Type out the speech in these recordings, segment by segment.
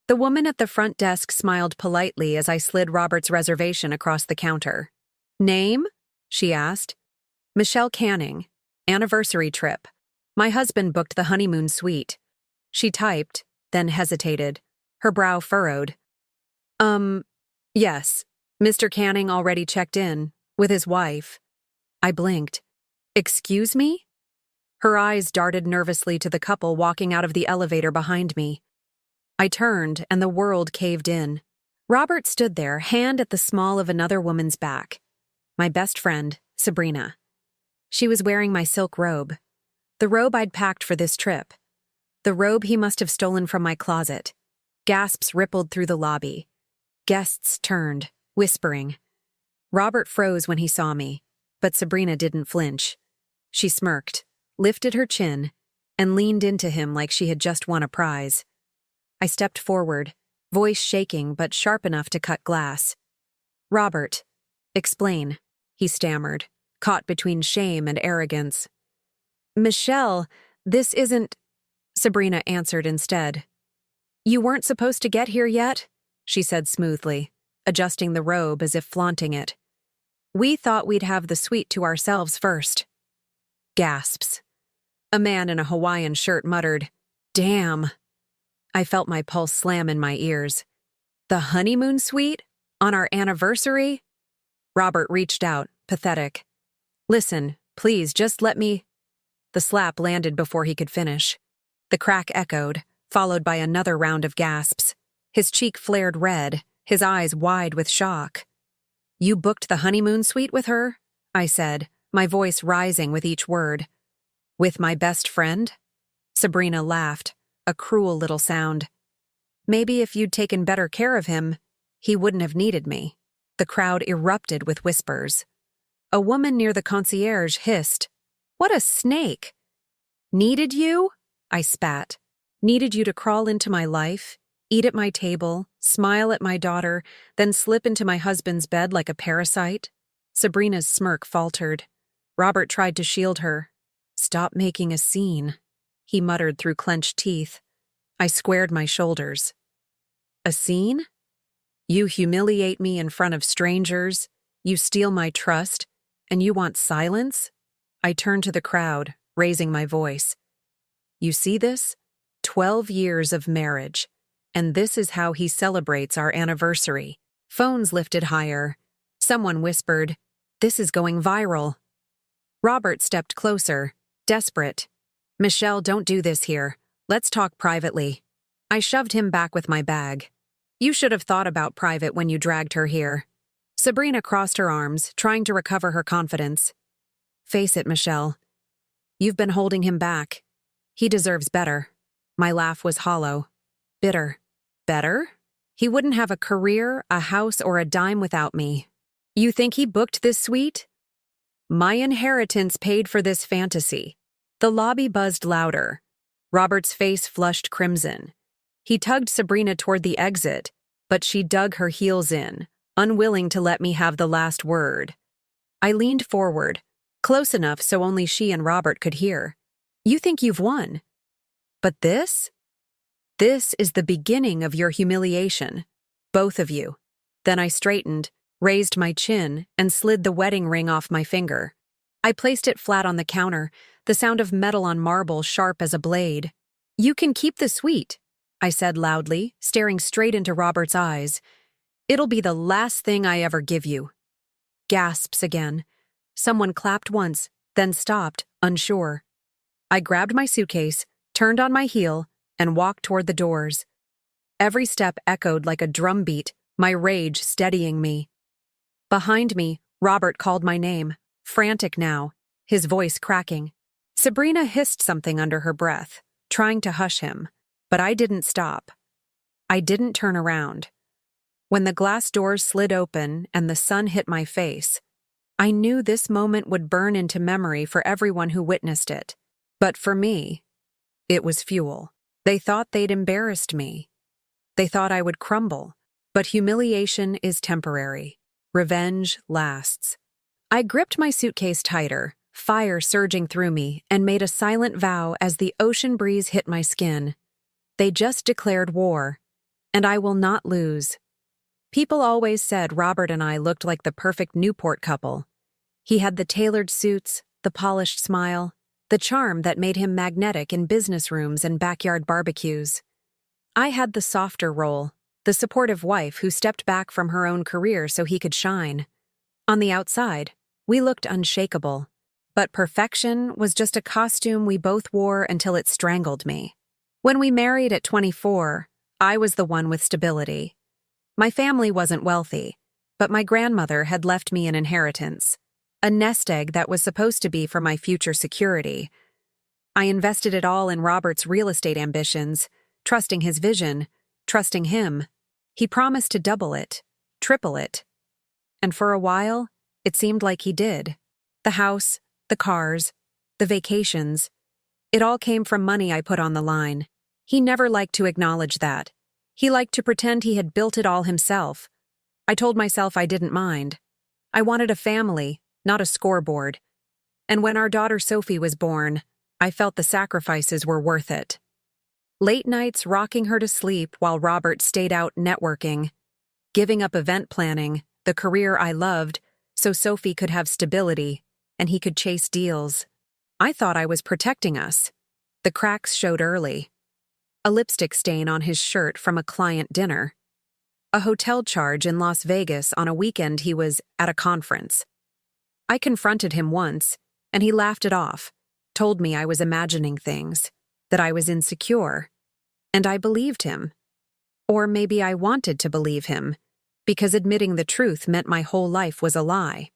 The woman at the front desk smiled politely as I slid Robert's reservation across the counter. "Name?" she asked. "Michelle Canning. Anniversary trip. My husband booked the honeymoon suite." She typed, then hesitated, her brow furrowed. Yes. Mr. Canning already checked in, with his wife." I blinked. "Excuse me?" Her eyes darted nervously to the couple walking out of the elevator behind me. I turned, and the world caved in. Robert stood there, hand at the small of another woman's back. My best friend, Sabrina. She was wearing my silk robe. The robe I'd packed for this trip. The robe he must have stolen from my closet. Gasps rippled through the lobby. Guests turned, whispering. Robert froze when he saw me, but Sabrina didn't flinch. She smirked, lifted her chin, and leaned into him like she had just won a prize. I stepped forward, voice shaking but sharp enough to cut glass. "Robert, explain," he stammered, caught between shame and arrogance. "Michelle, this isn't—" Sabrina answered instead. "You weren't supposed to get here yet?" she said smoothly, adjusting the robe as if flaunting it. "We thought we'd have the suite to ourselves first." Gasps. A man in a Hawaiian shirt muttered, "Damn." I felt my pulse slam in my ears. "The honeymoon suite? On our anniversary?" Robert reached out, pathetic. "Listen, please, just let me—" The slap landed before he could finish. The crack echoed, followed by another round of gasps. His cheek flared red, his eyes wide with shock. "You booked the honeymoon suite with her?" I said, my voice rising with each word. "With my best friend?" Sabrina laughed, a cruel little sound. "Maybe if you'd taken better care of him, he wouldn't have needed me." The crowd erupted with whispers. A woman near the concierge hissed, "What a snake!" "Needed you?" I spat. "Needed you to crawl into my life, eat at my table, smile at my daughter, then slip into my husband's bed like a parasite?" Sabrina's smirk faltered. Robert tried to shield her. "Stop making a scene," he muttered through clenched teeth. I squared my shoulders. "A scene? You humiliate me in front of strangers, you steal my trust, and you want silence?" I turned to the crowd, raising my voice. "You see this? 12 years of marriage. And this is how he celebrates our anniversary." Phones lifted higher. Someone whispered, "This is going viral." Robert stepped closer, desperate. "Michelle, don't do this here. Let's talk privately." I shoved him back with my bag. "You should have thought about private when you dragged her here." Sabrina crossed her arms, trying to recover her confidence. "Face it, Michelle. You've been holding him back. He deserves better." My laugh was hollow, bitter. "Better? He wouldn't have a career, a house, or a dime without me. You think he booked this suite? My inheritance paid for this fantasy." The lobby buzzed louder. Robert's face flushed crimson. He tugged Sabrina toward the exit, but she dug her heels in, unwilling to let me have the last word. I leaned forward, close enough so only she and Robert could hear. "You think you've won. But this? This is the beginning of your humiliation. Both of you." Then I straightened, raised my chin, and slid the wedding ring off my finger. I placed it flat on the counter, the sound of metal on marble sharp as a blade. "You can keep the suite," I said loudly, staring straight into Robert's eyes. "It'll be the last thing I ever give you." Gasps again. Someone clapped once, then stopped, unsure. I grabbed my suitcase, turned on my heel, and walked toward the doors. Every step echoed like a drumbeat, my rage steadying me. Behind me, Robert called my name, frantic now, his voice cracking. Sabrina hissed something under her breath, trying to hush him, but I didn't stop. I didn't turn around. When the glass doors slid open and the sun hit my face, I knew this moment would burn into memory for everyone who witnessed it. But for me, it was fuel. They thought they'd embarrassed me. They thought I would crumble. But humiliation is temporary. Revenge lasts. I gripped my suitcase tighter, fire surging through me, and made a silent vow as the ocean breeze hit my skin. They just declared war, And I will not lose. People always said Robert and I looked like the perfect Newport couple. He had the tailored suits, the polished smile, the charm that made him magnetic in business rooms and backyard barbecues. I had the softer role, the supportive wife who stepped back from her own career so he could shine. On the outside, we looked unshakable. But perfection was just a costume we both wore until it strangled me. When we married at 24, I was the one with stability. My family wasn't wealthy, but my grandmother had left me an inheritance, a nest egg that was supposed to be for my future security. I invested it all in Robert's real estate ambitions, trusting his vision, trusting him. He promised to double it, triple it. And for a while, it seemed like he did. The house, the cars, the vacations. It all came from money I put on the line. He never liked to acknowledge that. He liked to pretend he had built it all himself. I told myself I didn't mind. I wanted a family, not a scoreboard. And when our daughter Sophie was born, I felt the sacrifices were worth it. Late nights rocking her to sleep while Robert stayed out networking, giving up event planning, the career I loved, so Sophie could have stability and he could chase deals. I thought I was protecting us. The cracks showed early. A lipstick stain on his shirt from a client dinner. A hotel charge in Las Vegas on a weekend he was at a conference. I confronted him once, and he laughed it off, told me I was imagining things, that I was insecure. And I believed him. Or maybe I wanted to believe him, because admitting the truth meant my whole life was a lie.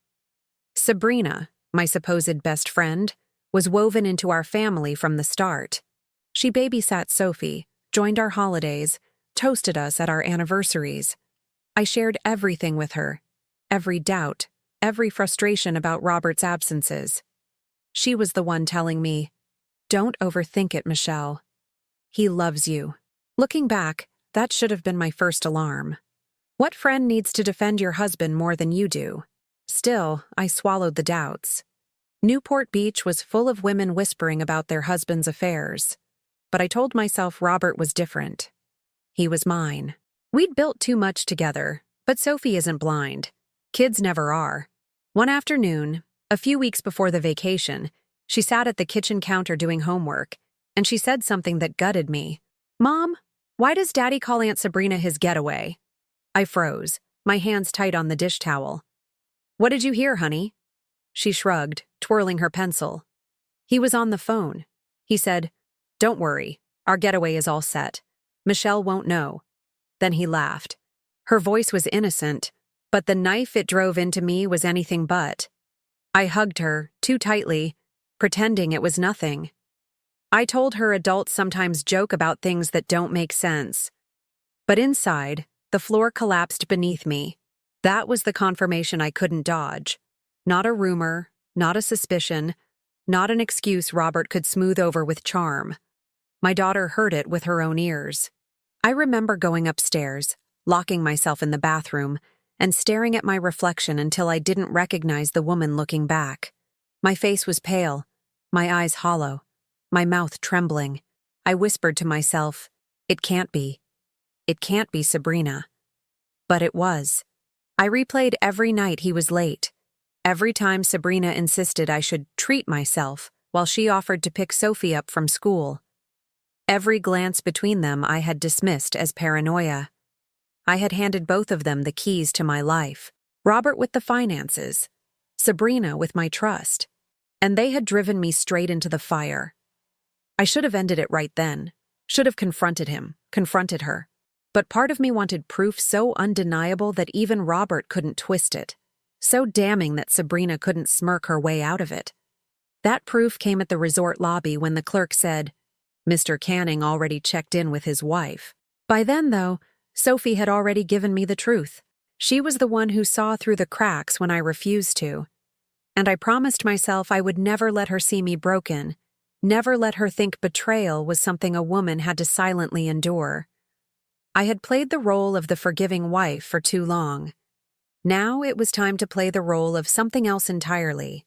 Sabrina, my supposed best friend, was woven into our family from the start. She babysat Sophie, joined our holidays, toasted us at our anniversaries. I shared everything with her, every doubt, every frustration about Robert's absences. She was the one telling me, "Don't overthink it, Michelle. He loves you." Looking back, that should have been my first alarm. What friend needs to defend your husband more than you do? Still, I swallowed the doubts. Newport Beach was full of women whispering about their husbands' affairs. But I told myself Robert was different. He was mine. We'd built too much together, but Sophie isn't blind. Kids never are. One afternoon, a few weeks before the vacation, she sat at the kitchen counter doing homework, and she said something that gutted me. "Mom, why does Daddy call Aunt Sabrina his getaway?" I froze, my hands tight on the dish towel. "What did you hear, honey?" She shrugged, twirling her pencil. "He was on the phone. He said, 'Don't worry, our getaway is all set. Michelle won't know.'" Then he laughed. Her voice was innocent, but the knife it drove into me was anything but. I hugged her, too tightly, pretending it was nothing. I told her adults sometimes joke about things that don't make sense. But inside, the floor collapsed beneath me. That was the confirmation I couldn't dodge. Not a rumor, not a suspicion, not an excuse Robert could smooth over with charm. My daughter heard it with her own ears. I remember going upstairs, locking myself in the bathroom, and staring at my reflection until I didn't recognize the woman looking back. My face was pale, my eyes hollow, my mouth trembling. I whispered to myself, "It can't be. It can't be Sabrina." But it was. I replayed every night he was late. Every time Sabrina insisted I should treat myself while she offered to pick Sophie up from school. Every glance between them I had dismissed as paranoia. I had handed both of them the keys to my life. Robert with the finances, Sabrina with my trust. And they had driven me straight into the fire. I should have ended it right then. Should have confronted him, confronted her. But part of me wanted proof so undeniable that even Robert couldn't twist it. So damning that Sabrina couldn't smirk her way out of it. That proof came at the resort lobby when the clerk said, "Mr. Canning already checked in with his wife." By then, though, Sophie had already given me the truth. She was the one who saw through the cracks when I refused to. And I promised myself I would never let her see me broken, never let her think betrayal was something a woman had to silently endure. I had played the role of the forgiving wife for too long. Now it was time to play the role of something else entirely.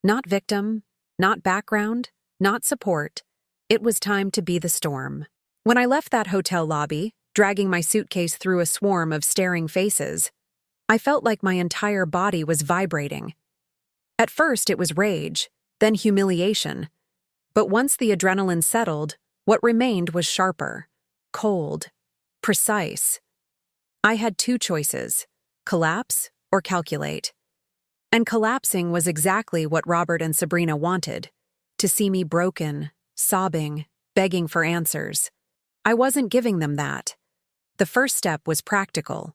Not victim, not background, not support. It was time to be the storm. When I left that hotel lobby, dragging my suitcase through a swarm of staring faces. I felt like my entire body was vibrating. At first it was rage, then humiliation. But once the adrenaline settled, what remained was sharper, cold, precise. I had two choices: collapse or calculate. And collapsing was exactly what Robert and Sabrina wanted, to see me broken, sobbing, begging for answers. I wasn't giving them that. The first step was practical.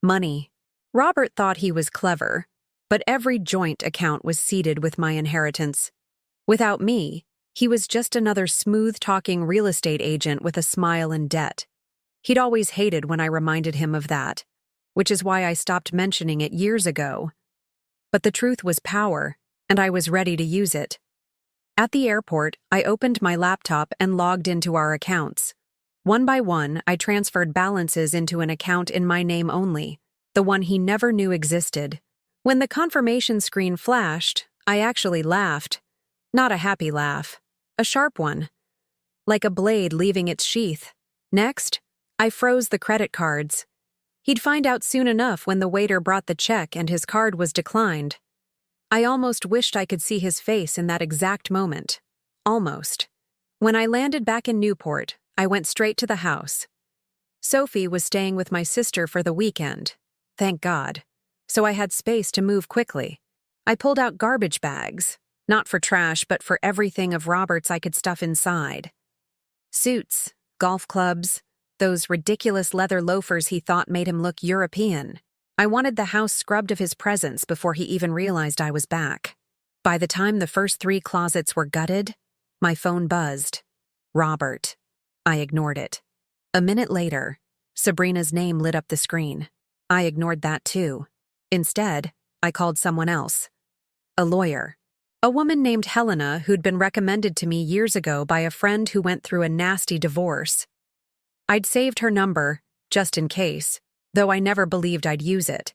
Money. Robert thought he was clever, but every joint account was seeded with my inheritance. Without me, he was just another smooth-talking real estate agent with a smile and debt. He'd always hated when I reminded him of that, which is why I stopped mentioning it years ago. But the truth was power, and I was ready to use it. At the airport, I opened my laptop and logged into our accounts. One by one, I transferred balances into an account in my name only, the one he never knew existed. When the confirmation screen flashed, I actually laughed. Not a happy laugh, a sharp one, like a blade leaving its sheath. Next, I froze the credit cards. He'd find out soon enough when the waiter brought the check and his card was declined. I almost wished I could see his face in that exact moment. Almost. When I landed back in Newport, I went straight to the house. Sophie was staying with my sister for the weekend, thank God, so I had space to move quickly. I pulled out garbage bags, not for trash but for everything of Robert's I could stuff inside. Suits, golf clubs, those ridiculous leather loafers he thought made him look European. I wanted the house scrubbed of his presence before he even realized I was back. By the time the first 3 closets were gutted, my phone buzzed. Robert. I ignored it. A minute later, Sabrina's name lit up the screen. I ignored that too. Instead, I called someone else. A lawyer. A woman named Helena who'd been recommended to me years ago by a friend who went through a nasty divorce. I'd saved her number, just in case, though I never believed I'd use it.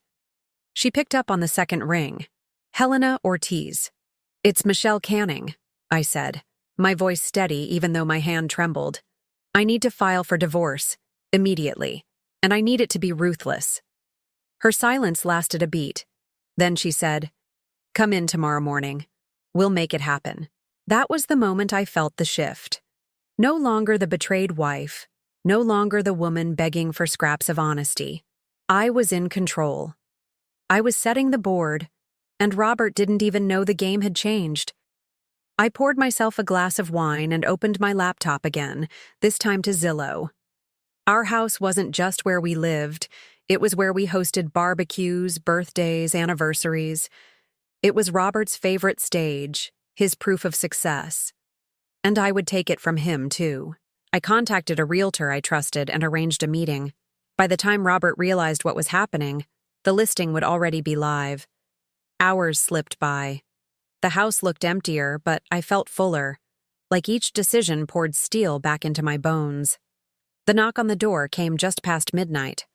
She picked up on the second ring. Helena Ortiz. "It's Michelle Canning," I said, my voice steady even though my hand trembled. "I need to file for divorce, immediately, and I need it to be ruthless." Her silence lasted a beat. Then she said, "Come in tomorrow morning. We'll make it happen." That was the moment I felt the shift. No longer the betrayed wife, no longer the woman begging for scraps of honesty. I was in control. I was setting the board, and Robert didn't even know the game had changed. I poured myself a glass of wine and opened my laptop again, this time to Zillow. Our house wasn't just where we lived, it was where we hosted barbecues, birthdays, anniversaries. It was Robert's favorite stage, his proof of success. And I would take it from him, too. I contacted a realtor I trusted and arranged a meeting. By the time Robert realized what was happening, the listing would already be live. Hours slipped by. The house looked emptier, but I felt fuller, like each decision poured steel back into my bones. The knock on the door came just past midnight.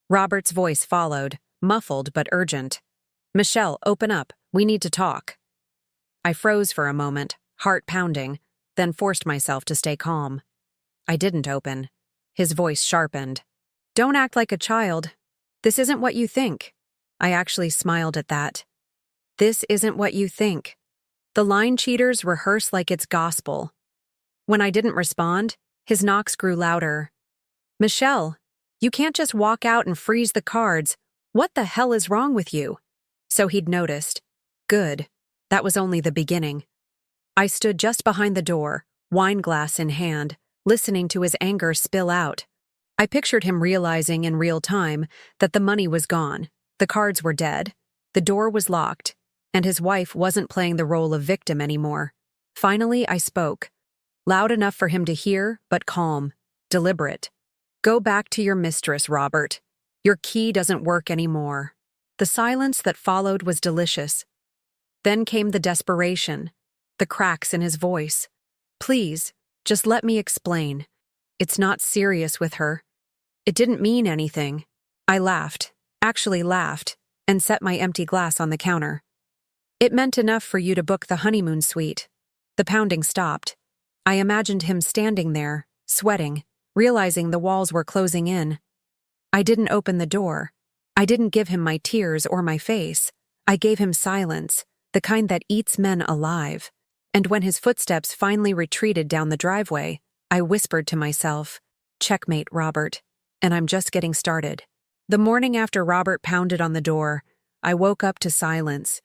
Robert's voice followed, muffled but urgent. "Michelle, open up. We need to talk." I froze for a moment, heart pounding, then forced myself to stay calm. I didn't open. His voice sharpened. "Don't act like a child. This isn't what you think." I actually smiled at that. "This isn't what you think." The line cheaters rehearse like it's gospel. When I didn't respond, his knocks grew louder. "Michelle, you can't just walk out and freeze the cards. What the hell is wrong with you?" So he'd noticed. Good. That was only the beginning. I stood just behind the door, wine glass in hand, listening to his anger spill out. I pictured him realizing in real time that the money was gone, the cards were dead, the door was locked, and his wife wasn't playing the role of victim anymore. Finally, I spoke. Loud enough for him to hear, but calm, deliberate. "Go back to your mistress, Robert. Your key doesn't work anymore." The silence that followed was delicious. Then came the desperation, the cracks in his voice. "Please, just let me explain. It's not serious with her. It didn't mean anything." I laughed, actually laughed, and set my empty glass on the counter. "It meant enough for you to book the honeymoon suite." The pounding stopped. I imagined him standing there, sweating, realizing the walls were closing in. I didn't open the door. I didn't give him my tears or my face. I gave him silence, the kind that eats men alive. And when his footsteps finally retreated down the driveway, I whispered to myself, "Checkmate, Robert, and I'm just getting started." The morning after Robert pounded on the door, I woke up to silence.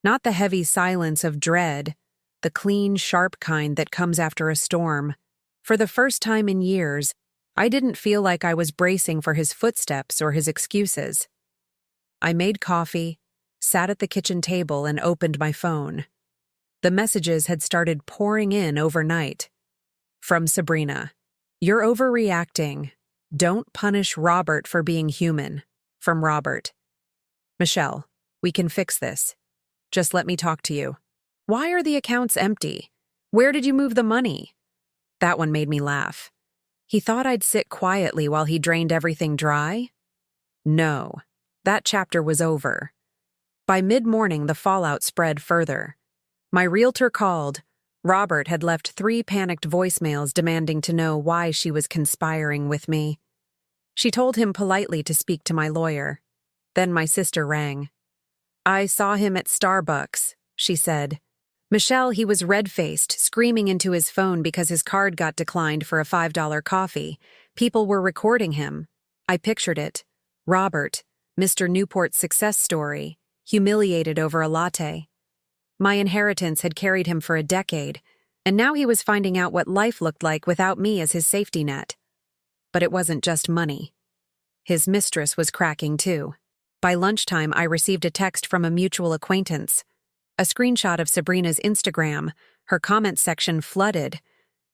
Not the heavy silence of dread, the clean, sharp kind that comes after a storm. For the first time in years, I didn't feel like I was bracing for his footsteps or his excuses. I made coffee, sat at the kitchen table, and opened my phone. The messages had started pouring in overnight. From Sabrina. "You're overreacting. Don't punish Robert for being human." From Robert. "Michelle, we can fix this. Just let me talk to you. Why are the accounts empty? Where did you move the money?" That one made me laugh. He thought I'd sit quietly while he drained everything dry? No, that chapter was over. By mid-morning, the fallout spread further. My realtor called. Robert had left 3 panicked voicemails demanding to know why she was conspiring with me. She told him politely to speak to my lawyer. Then my sister rang. "I saw him at Starbucks," she said. "Michelle, he was red-faced, screaming into his phone because his card got declined for a $5 coffee. People were recording him." I pictured it. Robert, Mr. Newport's success story, humiliated over a latte. My inheritance had carried him for a decade, and now he was finding out what life looked like without me as his safety net. But it wasn't just money. His mistress was cracking too. By lunchtime, I received a text from a mutual acquaintance. A screenshot of Sabrina's Instagram, her comment section flooded.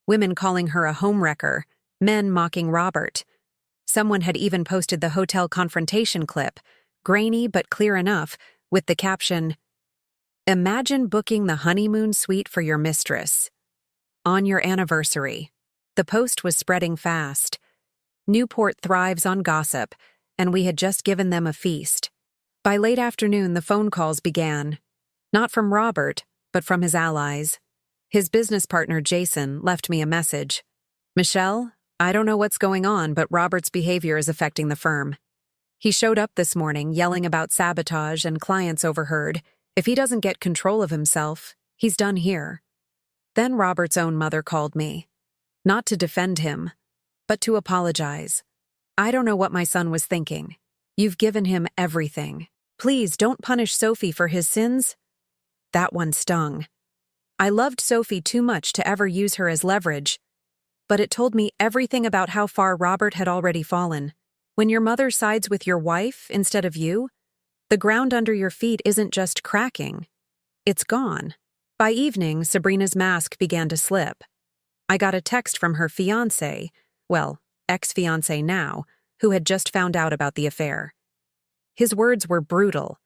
Women calling her a homewrecker, men mocking Robert. Someone had even posted the hotel confrontation clip, grainy but clear enough, with the caption, "Imagine booking the honeymoon suite for your mistress. On your anniversary." The post was spreading fast. Newport thrives on gossip, and we had just given them a feast. By late afternoon, the phone calls began. Not from Robert, but from his allies. His business partner, Jason, left me a message. "Michelle, I don't know what's going on, but Robert's behavior is affecting the firm. He showed up this morning yelling about sabotage and clients overheard. If he doesn't get control of himself, he's done here." Then Robert's own mother called me. Not to defend him, but to apologize. "I don't know what my son was thinking. You've given him everything. Please don't punish Sophie for his sins." That one stung. I loved Sophie too much to ever use her as leverage, but it told me everything about how far Robert had already fallen. When your mother sides with your wife instead of you, the ground under your feet isn't just cracking. It's gone. By evening, Sabrina's mask began to slip. I got a text from her fiancé, well, ex-fiancé now, who had just found out about the affair. His words were brutal.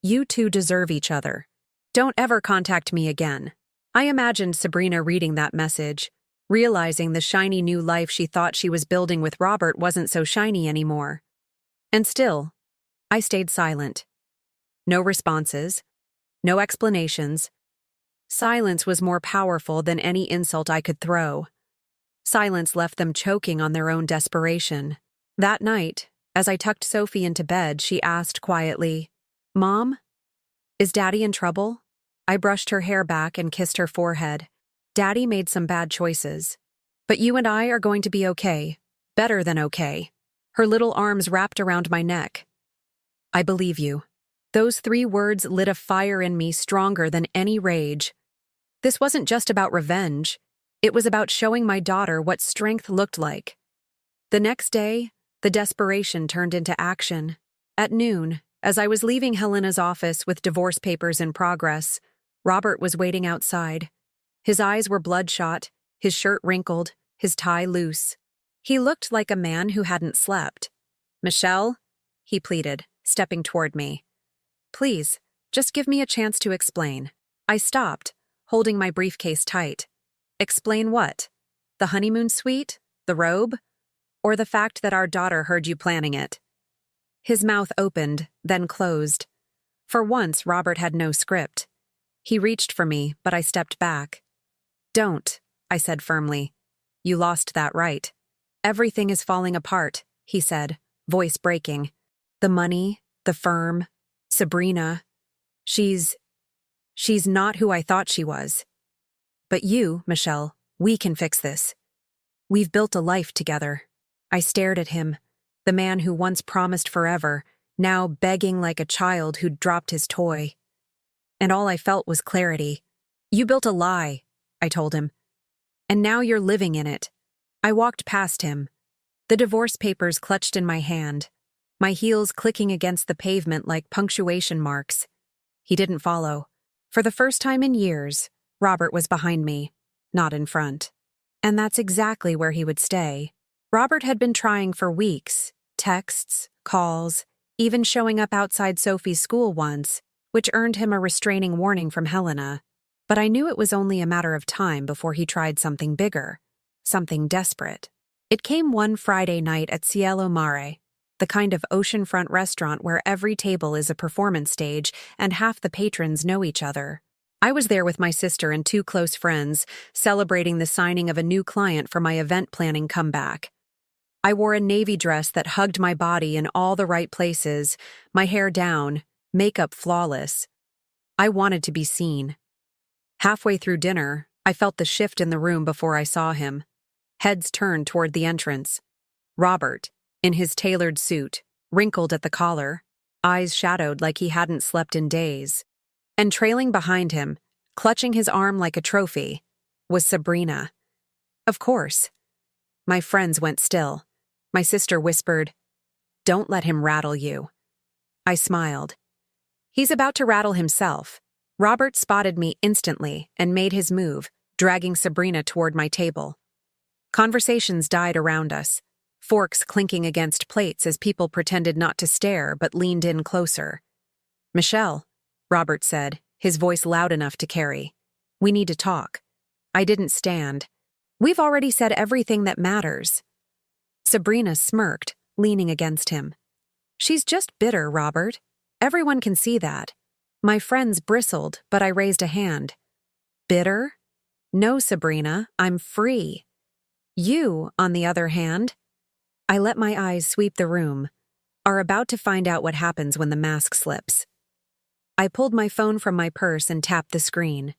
"You two deserve each other. Don't ever contact me again." I imagined Sabrina reading that message, realizing the shiny new life she thought she was building with Robert wasn't so shiny anymore. And still, I stayed silent. No responses, no explanations. Silence was more powerful than any insult I could throw. Silence left them choking on their own desperation. That night, as I tucked Sophie into bed, she asked quietly, "Mom, is Daddy in trouble?" I brushed her hair back and kissed her forehead. "Daddy made some bad choices. But you and I are going to be okay. Better than okay." Her little arms wrapped around my neck. "I believe you." Those 3 words lit a fire in me stronger than any rage. This wasn't just about revenge. It was about showing my daughter what strength looked like. The next day, the desperation turned into action. At noon, as I was leaving Helena's office with divorce papers in progress, Robert was waiting outside. His eyes were bloodshot, his shirt wrinkled, his tie loose. He looked like a man who hadn't slept. "Michelle," he pleaded, stepping toward me. "Please, just give me a chance to explain." I stopped, holding my briefcase tight. "Explain what? The honeymoon suite? The robe? Or the fact that our daughter heard you planning it?" His mouth opened, then closed. For once, Robert had no script. He reached for me, but I stepped back. "Don't," I said firmly. "You lost that right." Everything is falling apart, he said, voice breaking. The money, the firm, Sabrina. She's not who I thought she was. But you, Michelle, we can fix this. We've built a life together. I stared at him, the man who once promised forever, now begging like a child who'd dropped his toy. And all I felt was clarity. You built a lie, I told him. And now you're living in it. I walked past him, the divorce papers clutched in my hand, my heels clicking against the pavement like punctuation marks. He didn't follow. For the first time in years, Robert was behind me, not in front. And that's exactly where he would stay. Robert had been trying for weeks, texts, calls, even showing up outside Sophie's school once, which earned him a restraining warning from Helena. But I knew it was only a matter of time before he tried something bigger, something desperate. It came one Friday night at Cielo Mare, the kind of oceanfront restaurant where every table is a performance stage and half the patrons know each other. I was there with my sister and two close friends, celebrating the signing of a new client for my event planning comeback. I wore a navy dress that hugged my body in all the right places, my hair down, makeup flawless. I wanted to be seen. Halfway through dinner, I felt the shift in the room before I saw him. Heads turned toward the entrance. Robert, in his tailored suit, wrinkled at the collar, eyes shadowed like he hadn't slept in days. And trailing behind him, clutching his arm like a trophy, was Sabrina. Of course. My friends went still. My sister whispered, "Don't let him rattle you." I smiled. He's about to rattle himself. Robert spotted me instantly and made his move, dragging Sabrina toward my table. Conversations died around us, forks clinking against plates as people pretended not to stare but leaned in closer. "Michelle," Robert said, his voice loud enough to carry. "We need to talk." I didn't stand. "We've already said everything that matters." Sabrina smirked, leaning against him. "She's just bitter, Robert. Everyone can see that." My friends bristled, but I raised a hand. "Bitter? No, Sabrina, I'm free. You, on the other hand," I let my eyes sweep the room, "are about to find out what happens when the mask slips." I pulled my phone from my purse and tapped the screen.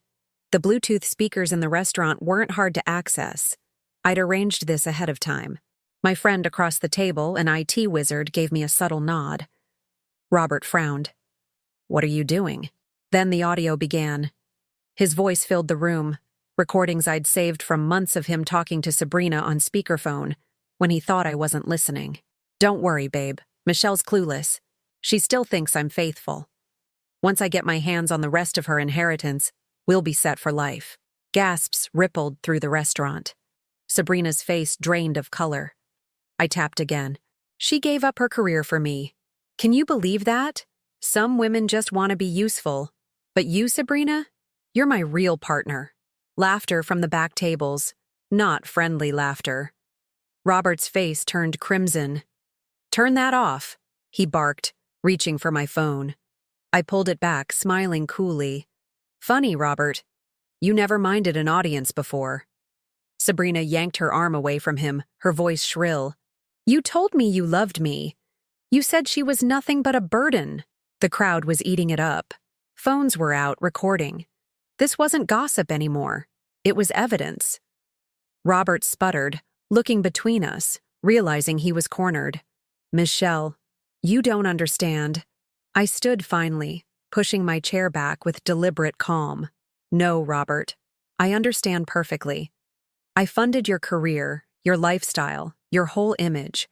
The Bluetooth speakers in the restaurant weren't hard to access. I'd arranged this ahead of time. My friend across the table, an IT wizard, gave me a subtle nod. Robert frowned. "What are you doing?" Then the audio began. His voice filled the room, recordings I'd saved from months of him talking to Sabrina on speakerphone when he thought I wasn't listening. "Don't worry, babe. Michelle's clueless. She still thinks I'm faithful. Once I get my hands on the rest of her inheritance, we'll be set for life." Gasps rippled through the restaurant. Sabrina's face drained of color. I tapped again. "She gave up her career for me. Can you believe that? Some women just want to be useful. But you, Sabrina? You're my real partner." Laughter from the back tables. Not friendly laughter. Robert's face turned crimson. "Turn that off," he barked, reaching for my phone. I pulled it back, smiling coolly. "Funny, Robert. You never minded an audience before." Sabrina yanked her arm away from him, her voice shrill. "You told me you loved me. You said she was nothing but a burden." The crowd was eating it up. Phones were out, recording. This wasn't gossip anymore. It was evidence. Robert sputtered, looking between us, realizing he was cornered. "Michelle, you don't understand." I stood finally, pushing my chair back with deliberate calm. "No, Robert. I understand perfectly. I funded your career, your lifestyle, your whole image.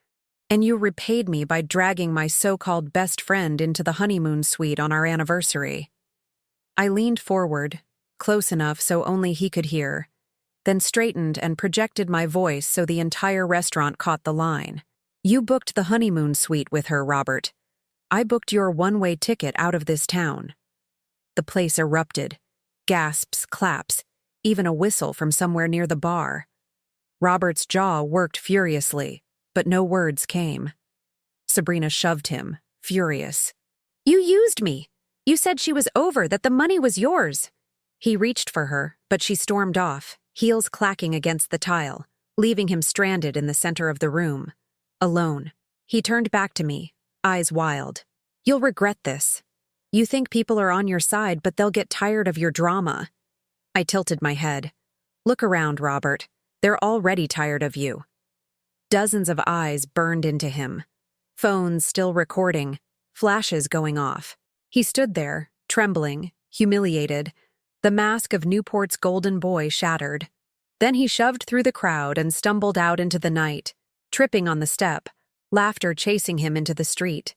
And you repaid me by dragging my so-called best friend into the honeymoon suite on our anniversary." I leaned forward, close enough so only he could hear, then straightened and projected my voice so the entire restaurant caught the line. "You booked the honeymoon suite with her, Robert. I booked your one-way ticket out of this town." The place erupted. Gasps, claps, even a whistle from somewhere near the bar. Robert's jaw worked furiously, but no words came. Sabrina shoved him, furious. "You used me. You said she was over, that the money was yours." He reached for her, but she stormed off, heels clacking against the tile. leaving him stranded in the center of the room, alone. He turned back to me, eyes wild. "You'll regret this. You think people are on your side, but they'll get tired of your drama." I tilted my head. "Look around, Robert. They're already tired of you." Dozens of eyes burned into him. Phones still recording, flashes going off. He stood there, trembling, humiliated, the mask of Newport's golden boy shattered. Then he shoved through the crowd and stumbled out into the night, tripping on the step, laughter chasing him into the street.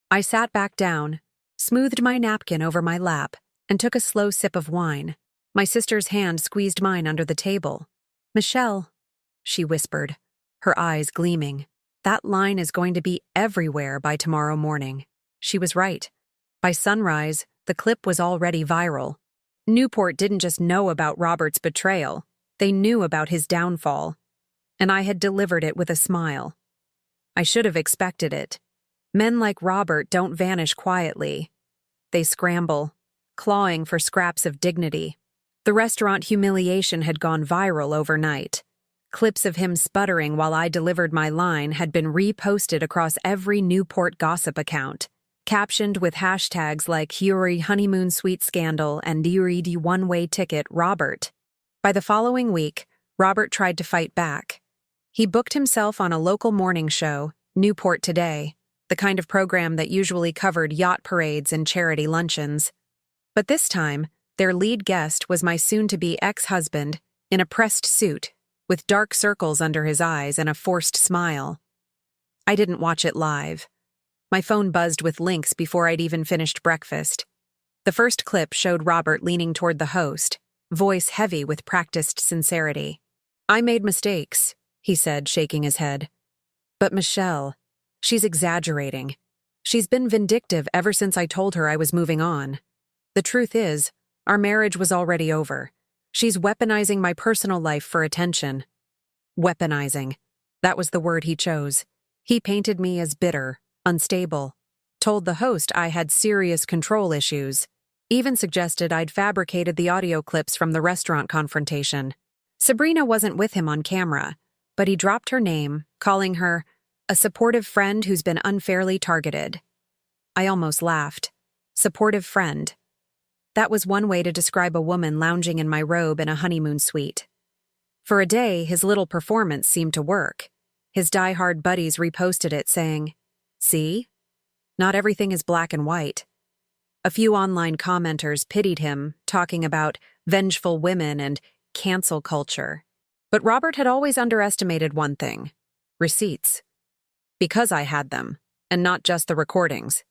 I sat back down, smoothed my napkin over my lap, and took a slow sip of wine. My sister's hand squeezed mine under the table. "Michelle," she whispered, her eyes gleaming. "That line is going to be everywhere by tomorrow morning." She was right. By sunrise, the clip was already viral. Newport didn't just know about Robert's betrayal, they knew about his downfall. And I had delivered it with a smile. I should have expected it. Men like Robert don't vanish quietly. They scramble, clawing for scraps of dignity. The restaurant humiliation had gone viral overnight. Clips of him sputtering while I delivered my line had been reposted across every Newport gossip account, captioned with hashtags like Yuri Honeymoon Suite Scandal and Yuri the One-Way Ticket Robert. By the following week, Robert tried to fight back. He booked himself on a local morning show, Newport Today, the kind of program that usually covered yacht parades and charity luncheons. But this time, their lead guest was my soon-to-be ex-husband, in a pressed suit, with dark circles under his eyes and a forced smile. I didn't watch it live. My phone buzzed with links before I'd even finished breakfast. The first clip showed Robert leaning toward the host, voice heavy with practiced sincerity. "I made mistakes," he said, shaking his head. "But Michelle, she's exaggerating. She's been vindictive ever since I told her I was moving on. The truth is, our marriage was already over. She's weaponizing my personal life for attention." Weaponizing. That was the word he chose. He painted me as bitter, unstable, told the host I had serious control issues, even suggested I'd fabricated the audio clips from the restaurant confrontation. Sabrina wasn't with him on camera, but he dropped her name, calling her a supportive friend who's been unfairly targeted. I almost laughed. Supportive friend. That was one way to describe a woman lounging in my robe in a honeymoon suite. For a day, his little performance seemed to work. His die-hard buddies reposted it, saying, "See? Not everything is black and white." A few online commenters pitied him, talking about vengeful women and cancel culture. But Robert had always underestimated one thing: receipts. Because I had them, and not just the recordings.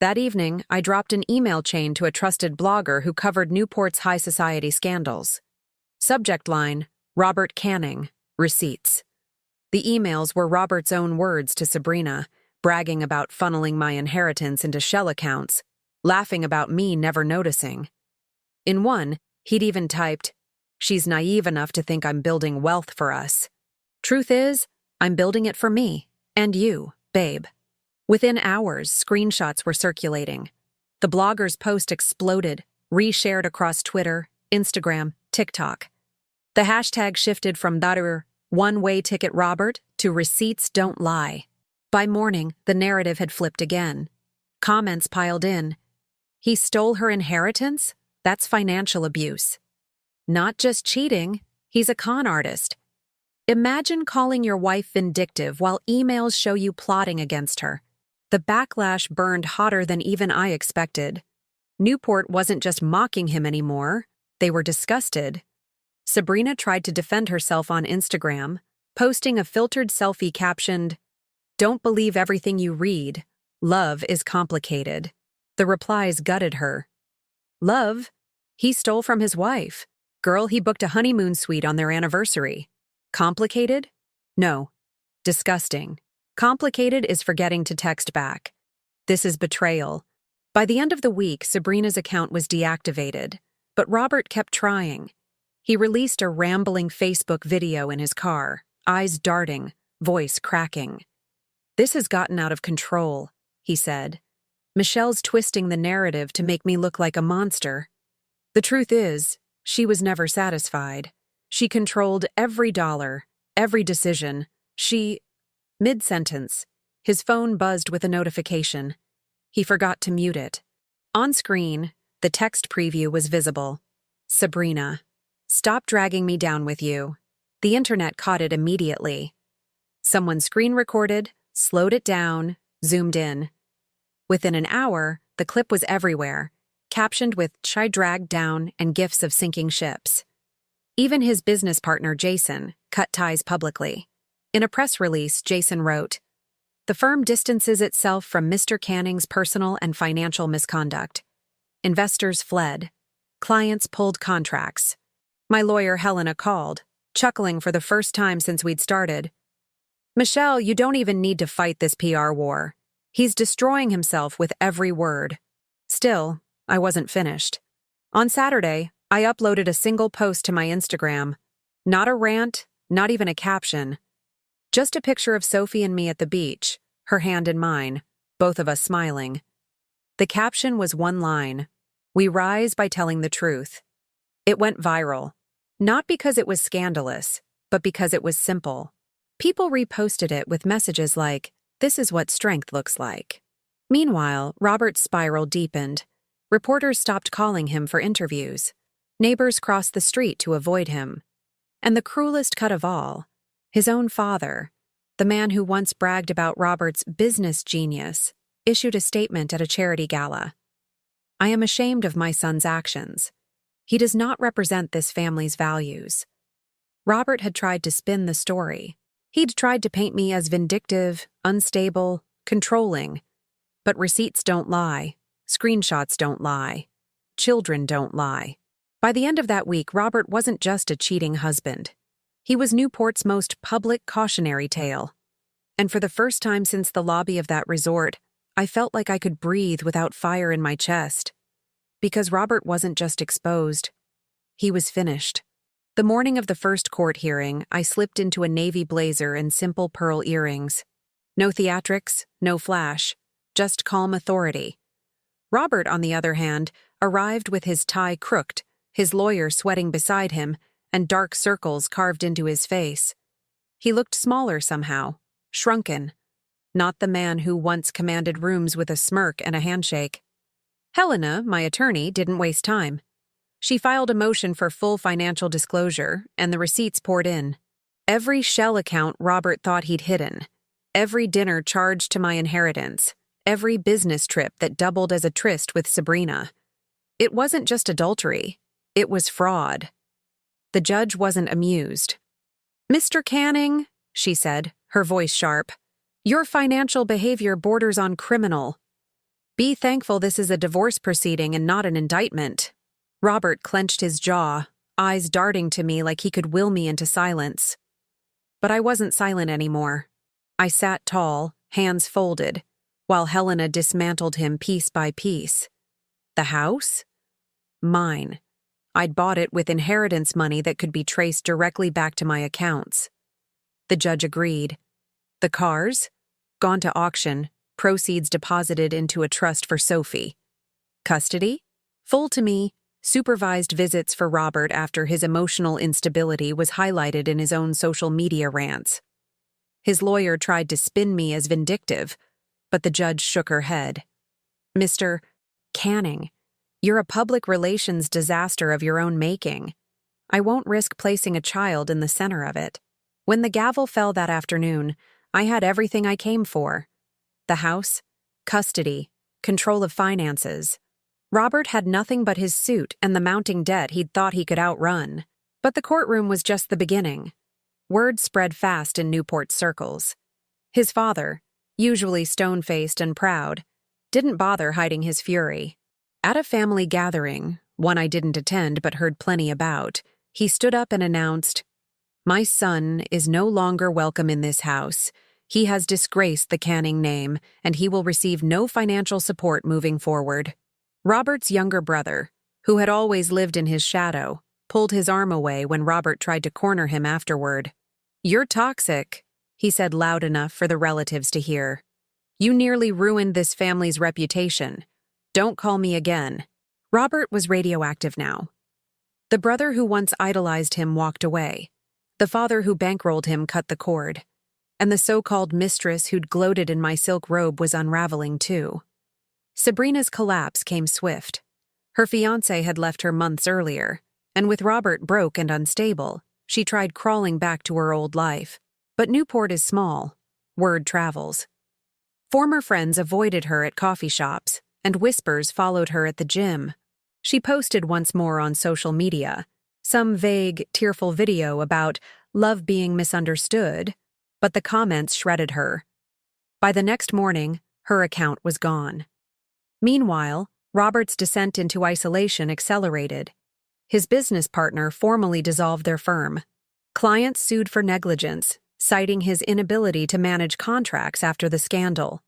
That evening, I dropped an email chain to a trusted blogger who covered Newport's high society scandals. Subject line: Robert Canning, receipts. The emails were Robert's own words to Sabrina, bragging about funneling my inheritance into shell accounts, laughing about me never noticing. In one, he'd even typed, "She's naive enough to think I'm building wealth for us. Truth is, I'm building it for me, and you, babe." Within hours, screenshots were circulating. The blogger's post exploded, reshared across Twitter, Instagram, TikTok. The hashtag shifted from "Daru One-Way Ticket Robert" to "Receipts Don't Lie." By morning, the narrative had flipped again. Comments piled in. "He stole her inheritance? That's financial abuse. Not just cheating, he's a con artist. Imagine calling your wife vindictive while emails show you plotting against her." The backlash burned hotter than even I expected. Newport wasn't just mocking him anymore. They were disgusted. Sabrina tried to defend herself on Instagram, posting a filtered selfie captioned, "Don't believe everything you read. Love is complicated." The replies gutted her. Love? He stole from his wife. Girl, he booked a honeymoon suite on their anniversary. Complicated? No. Disgusting. Complicated is forgetting to text back. This is betrayal. By the end of the week, Sabrina's account was deactivated, but Robert kept trying. He released a rambling Facebook video in his car, eyes darting, voice cracking. "This has gotten out of control," he said. "Michelle's twisting the narrative to make me look like a monster." The truth is, she was never satisfied. She controlled every dollar, Every decision. Mid-sentence. His phone buzzed with a notification. He forgot to mute it. On screen, the text preview was visible. Sabrina. Stop dragging me down with you. The internet caught it immediately. Someone screen recorded, slowed it down, zoomed in. Within an hour, the clip was everywhere, captioned with "Chai dragged down" and gifs of sinking ships. Even his business partner, Jason, cut ties publicly. In a press release, Jason wrote, "The firm distances itself from Mr. Canning's personal and financial misconduct. Investors fled. Clients pulled contracts. My lawyer, Helena, called, chuckling for the first time since we'd started. Michelle, you don't even need to fight this PR war. He's destroying himself with every word." Still, I wasn't finished. On Saturday, I uploaded a single post to my Instagram. Not a rant, not even a caption. Just a picture of Sophie and me at the beach, her hand in mine, both of us smiling. The caption was one line: "We rise by telling the truth." It went viral, not because it was scandalous, but because it was simple. People reposted it with messages like, "This is what strength looks like." Meanwhile, Robert's spiral deepened. Reporters stopped calling him for interviews. Neighbors crossed the street to avoid him. And the cruelest cut of all, his own father, the man who once bragged about Robert's business genius, issued a statement at a charity gala. "I am ashamed of my son's actions. He does not represent this family's values." Robert had tried to spin the story. He'd tried to paint me as vindictive, unstable, controlling. But receipts don't lie. Screenshots don't lie. Children don't lie. By the end of that week, Robert wasn't just a cheating husband. He was Newport's most public cautionary tale. And for the first time since the lobby of that resort, I felt like I could breathe without fire in my chest. Because Robert wasn't just exposed. He was finished. The morning of the first court hearing, I slipped into a navy blazer and simple pearl earrings. No theatrics, no flash, just calm authority. Robert, on the other hand, arrived with his tie crooked, his lawyer sweating beside him, and dark circles carved into his face. He looked smaller somehow, shrunken. Not the man who once commanded rooms with a smirk and a handshake. Helena, my attorney, didn't waste time. She filed a motion for full financial disclosure, and the receipts poured in. Every shell account Robert thought he'd hidden. Every dinner charged to my inheritance. Every business trip that doubled as a tryst with Sabrina. It wasn't just adultery. It was fraud. The judge wasn't amused. "Mr. Canning," she said, her voice sharp, "your financial behavior borders on criminal. Be thankful this is a divorce proceeding and not an indictment." Robert clenched his jaw, eyes darting to me like he could will me into silence. But I wasn't silent anymore. I sat tall, hands folded, while Helena dismantled him piece by piece. The house? Mine. I'd bought it with inheritance money that could be traced directly back to my accounts. The judge agreed. The cars? Gone to auction, proceeds deposited into a trust for Sophie. Custody? Full to me. Supervised visits for Robert after his emotional instability was highlighted in his own social media rants. His lawyer tried to spin me as vindictive, but the judge shook her head. "Mr. Canning, you're a public relations disaster of your own making. I won't risk placing a child in the center of it." When the gavel fell that afternoon, I had everything I came for. The house, custody, control of finances. Robert had nothing but his suit and the mounting debt he'd thought he could outrun. But the courtroom was just the beginning. Word spread fast in Newport circles. His father, usually stone-faced and proud, didn't bother hiding his fury. At a family gathering, one I didn't attend but heard plenty about, he stood up and announced, "My son is no longer welcome in this house. He has disgraced the Canning name, and he will receive no financial support moving forward." Robert's younger brother, who had always lived in his shadow, pulled his arm away when Robert tried to corner him afterward. "You're toxic," he said loud enough for the relatives to hear. "You nearly ruined this family's reputation. Don't call me again." Robert was radioactive now. The brother who once idolized him walked away. The father who bankrolled him cut the cord. And the so-called mistress who'd gloated in my silk robe was unraveling too. Sabrina's collapse came swift. Her fiancé had left her months earlier, and with Robert broke and unstable, she tried crawling back to her old life. But Newport is small. Word travels. Former friends avoided her at coffee shops, and whispers followed her at the gym. She posted once more on social media, some vague, tearful video about love being misunderstood, but the comments shredded her. By the next morning, her account was gone. Meanwhile, Robert's descent into isolation accelerated. His business partner formally dissolved their firm. Clients sued for negligence, citing his inability to manage contracts after the scandal.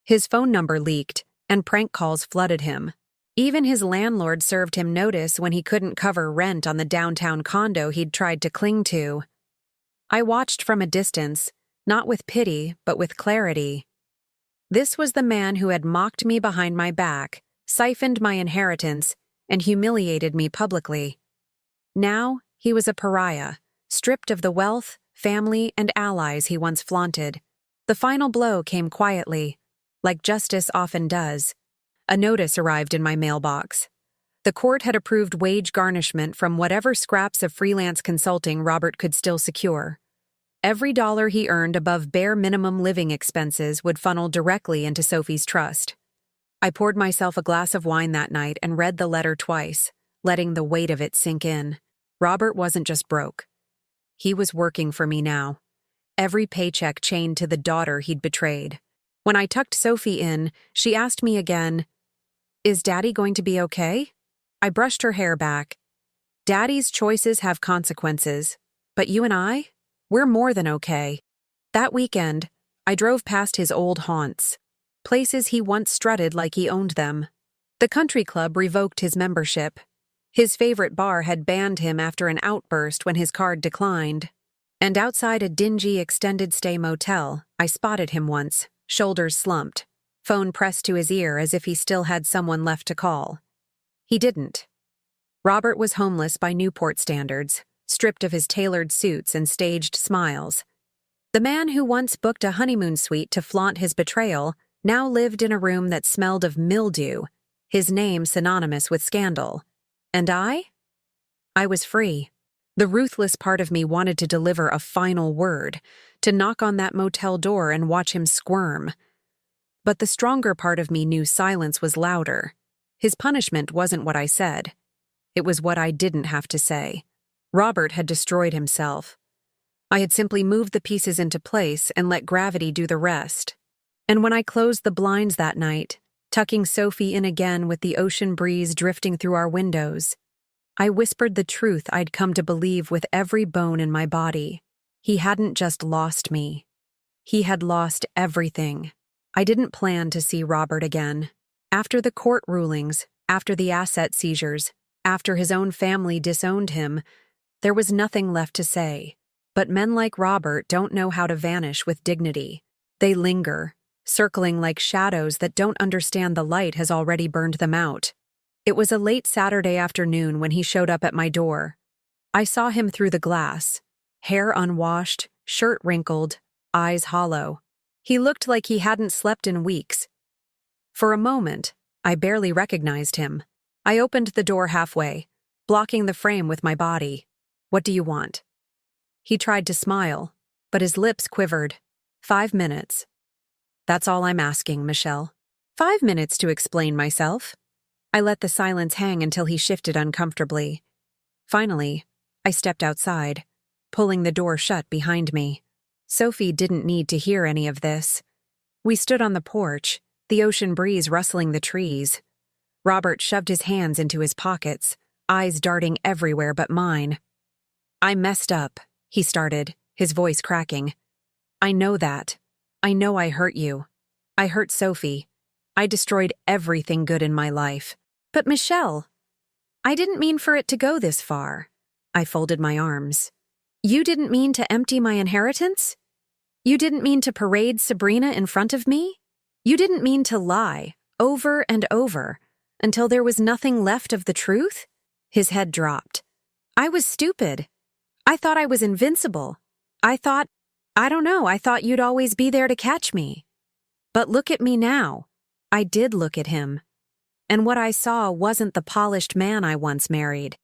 His phone number leaked, and prank calls flooded him. Even his landlord served him notice when he couldn't cover rent on the downtown condo he'd tried to cling to. I watched from a distance, not with pity, but with clarity. This was the man who had mocked me behind my back, siphoned my inheritance, and humiliated me publicly. Now, he was a pariah, stripped of the wealth, family, and allies he once flaunted. The final blow came quietly, like justice often does. A notice arrived in my mailbox. The court had approved wage garnishment from whatever scraps of freelance consulting Robert could still secure. Every dollar he earned above bare minimum living expenses would funnel directly into Sophie's trust. I poured myself a glass of wine that night and read the letter twice, letting the weight of it sink in. Robert wasn't just broke. He was working for me now. Every paycheck chained to the daughter he'd betrayed. When I tucked Sophie in, she asked me again, "Is Daddy going to be okay?" I brushed her hair back. "Daddy's choices have consequences, but you and I? We're more than okay." That weekend, I drove past his old haunts, places he once strutted like he owned them. The country club revoked his membership. His favorite bar had banned him after an outburst when his card declined. And outside a dingy extended-stay motel, I spotted him once, shoulders slumped, phone pressed to his ear as if he still had someone left to call. He didn't. Robert was homeless by Newport standards, stripped of his tailored suits and staged smiles. The man who once booked a honeymoon suite to flaunt his betrayal now lived in a room that smelled of mildew, his name synonymous with scandal. And I? I was free. The ruthless part of me wanted to deliver a final word, to knock on that motel door and watch him squirm. But the stronger part of me knew silence was louder. His punishment wasn't what I said. It was what I didn't have to say. Robert had destroyed himself. I had simply moved the pieces into place and let gravity do the rest. And when I closed the blinds that night, tucking Sophie in again with the ocean breeze drifting through our windows, I whispered the truth I'd come to believe with every bone in my body. He hadn't just lost me. He had lost everything. I didn't plan to see Robert again. After the court rulings, after the asset seizures, after his own family disowned him, there was nothing left to say. But men like Robert don't know how to vanish with dignity. They linger, circling like shadows that don't understand the light has already burned them out. It was a late Saturday afternoon when he showed up at my door. I saw him through the glass, hair unwashed, shirt wrinkled, eyes hollow. He looked like he hadn't slept in weeks. For a moment, I barely recognized him. I opened the door halfway, blocking the frame with my body. "What do you want?" He tried to smile, but his lips quivered. 5 minutes. "That's all I'm asking, Michelle. 5 minutes to explain myself." I let the silence hang until he shifted uncomfortably. Finally, I stepped outside, pulling the door shut behind me. Sophie didn't need to hear any of this. We stood on the porch, the ocean breeze rustling the trees. Robert shoved his hands into his pockets, eyes darting everywhere but mine. "I messed up," he started, his voice cracking. "I know that. I know I hurt you. I hurt Sophie. I destroyed everything good in my life. But Michelle, I didn't mean for it to go this far." I folded my arms. "You didn't mean to empty my inheritance? You didn't mean to parade Sabrina in front of me? You didn't mean to lie, over and over, until there was nothing left of the truth?" His head dropped. "I was stupid. I thought I was invincible. I don't know, I thought you'd always be there to catch me. But look at me now. I did look at him. And what I saw wasn't the polished man I once married.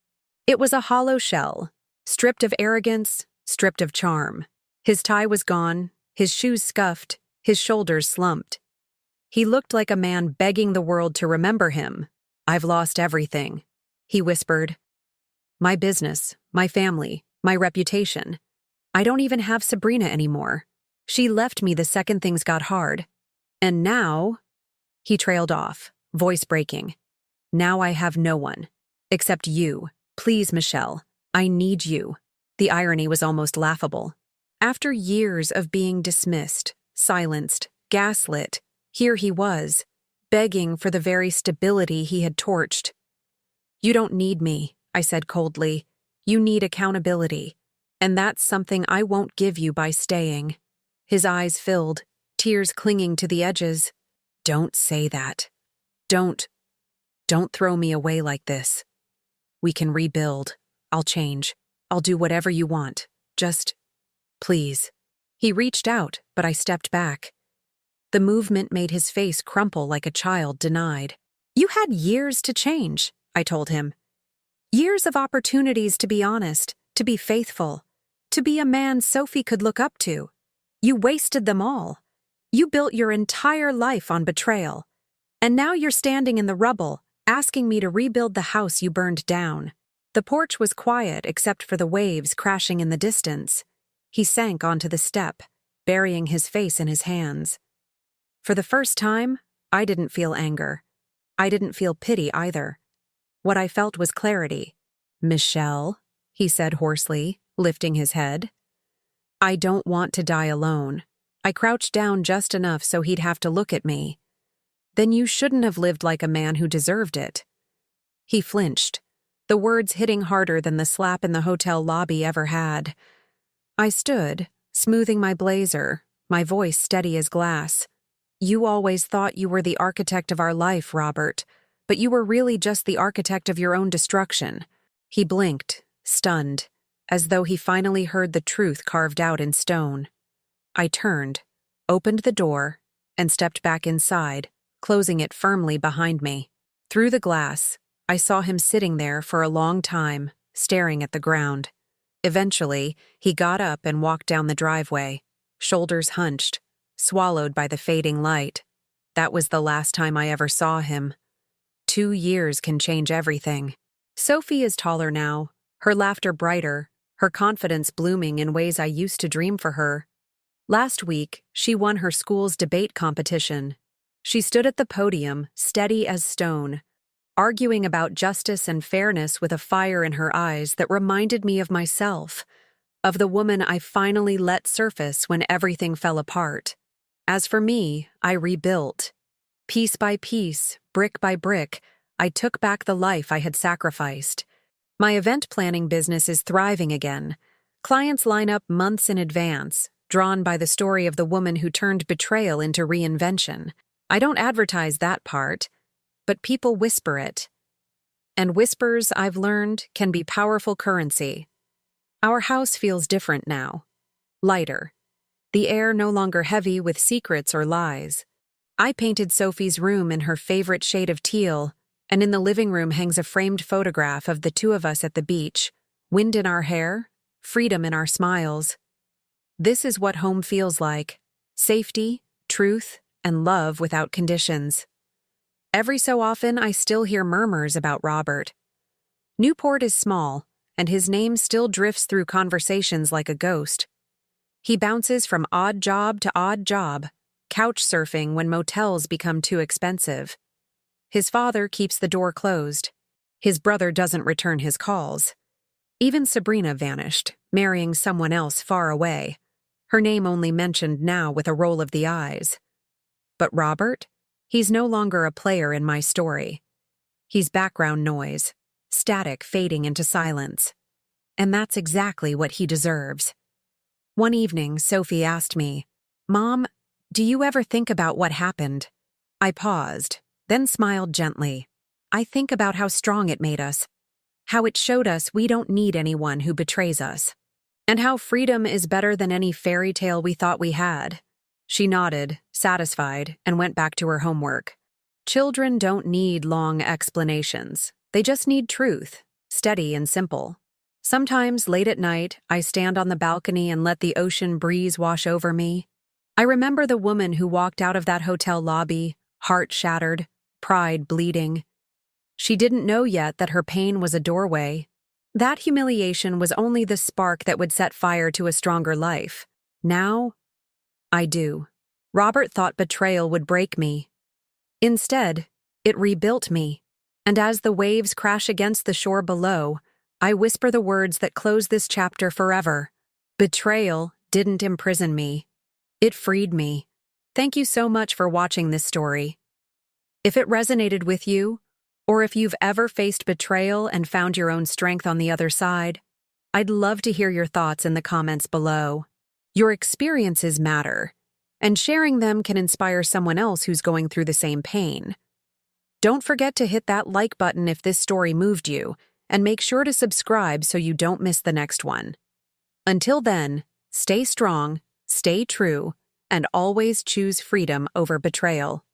It was a hollow shell, stripped of arrogance, stripped of charm. His tie was gone, his shoes scuffed, his shoulders slumped. He looked like a man begging the world to remember him. "I've lost everything," he whispered. "My business, my family, my reputation. I don't even have Sabrina anymore. She left me the second things got hard. And now," he trailed off, voice breaking. "Now I have no one. Except you. Please, Michelle. I need you." The irony was almost laughable. After years of being dismissed, silenced, gaslit, here he was, begging for the very stability he had torched. "You don't need me," I said coldly. "You need accountability. And that's something I won't give you by staying." His eyes filled, tears clinging to the edges. "Don't say that. Don't throw me away like this. We can rebuild. I'll change. I'll do whatever you want. Just, please." He reached out, but I stepped back. The movement made his face crumple like a child denied. "You had years to change," I told him. "Years of opportunities to be honest, to be faithful, to be a man Sophie could look up to. You wasted them all. You built your entire life on betrayal. And now you're standing in the rubble, asking me to rebuild the house you burned down." The porch was quiet except for the waves crashing in the distance. He sank onto the step, burying his face in his hands. For the first time, I didn't feel anger. I didn't feel pity either. What I felt was clarity. "Michelle," he said hoarsely, lifting his head. "I don't want to die alone." I crouched down just enough so he'd have to look at me. "Then you shouldn't have lived like a man who deserved it." He flinched, the words hitting harder than the slap in the hotel lobby ever had. I stood, smoothing my blazer, my voice steady as glass. "You always thought you were the architect of our life, Robert, but you were really just the architect of your own destruction." He blinked, stunned, as though he finally heard the truth carved out in stone. I turned, opened the door, and stepped back inside, closing it firmly behind me. Through the glass, I saw him sitting there for a long time, staring at the ground. Eventually, he got up and walked down the driveway, shoulders hunched, swallowed by the fading light. That was the last time I ever saw him. 2 years can change everything. Sophie is taller now, her laughter brighter, her confidence blooming in ways I used to dream for her. Last week, she won her school's debate competition. She stood at the podium, steady as stone, arguing about justice and fairness with a fire in her eyes that reminded me of myself, of the woman I finally let surface when everything fell apart. As for me, I rebuilt. Piece by piece, brick by brick, I took back the life I had sacrificed. My event planning business is thriving again. Clients line up months in advance, drawn by the story of the woman who turned betrayal into reinvention. I don't advertise that part, but people whisper it. And whispers, I've learned, can be powerful currency. Our house feels different now. Lighter. The air no longer heavy with secrets or lies. I painted Sophie's room in her favorite shade of teal, and in the living room hangs a framed photograph of the two of us at the beach, wind in our hair, freedom in our smiles. This is what home feels like: safety, truth, and love without conditions. Every so often, I still hear murmurs about Robert. Newport is small, and his name still drifts through conversations like a ghost. He bounces from odd job to odd job, couch surfing when motels become too expensive. His father keeps the door closed. His brother doesn't return his calls. Even Sabrina vanished, marrying someone else far away. Her name only mentioned now with a roll of the eyes. But Robert? He's no longer a player in my story. He's background noise, static fading into silence. And that's exactly what he deserves. One evening, Sophie asked me, "Mom, do you ever think about what happened?" I paused, then smiled gently. "I think about how strong it made us, how it showed us we don't need anyone who betrays us. And how freedom is better than any fairy tale we thought we had. She nodded, satisfied, and went back to her homework. Children don't need long explanations. They just need truth, steady and simple. Sometimes, late at night, I stand on the balcony and let the ocean breeze wash over me. I remember the woman who walked out of that hotel lobby, heart shattered, pride bleeding. She didn't know yet that her pain was a doorway. That humiliation was only the spark that would set fire to a stronger life. Now, I do. Robert thought betrayal would break me. Instead, it rebuilt me. And as the waves crash against the shore below, I whisper the words that close this chapter forever. Betrayal didn't imprison me. It freed me. Thank you so much for watching this story. If it resonated with you, or if you've ever faced betrayal and found your own strength on the other side, I'd love to hear your thoughts in the comments below. Your experiences matter, and sharing them can inspire someone else who's going through the same pain. Don't forget to hit that like button if this story moved you, and make sure to subscribe so you don't miss the next one. Until then, stay strong, stay true, and always choose freedom over betrayal.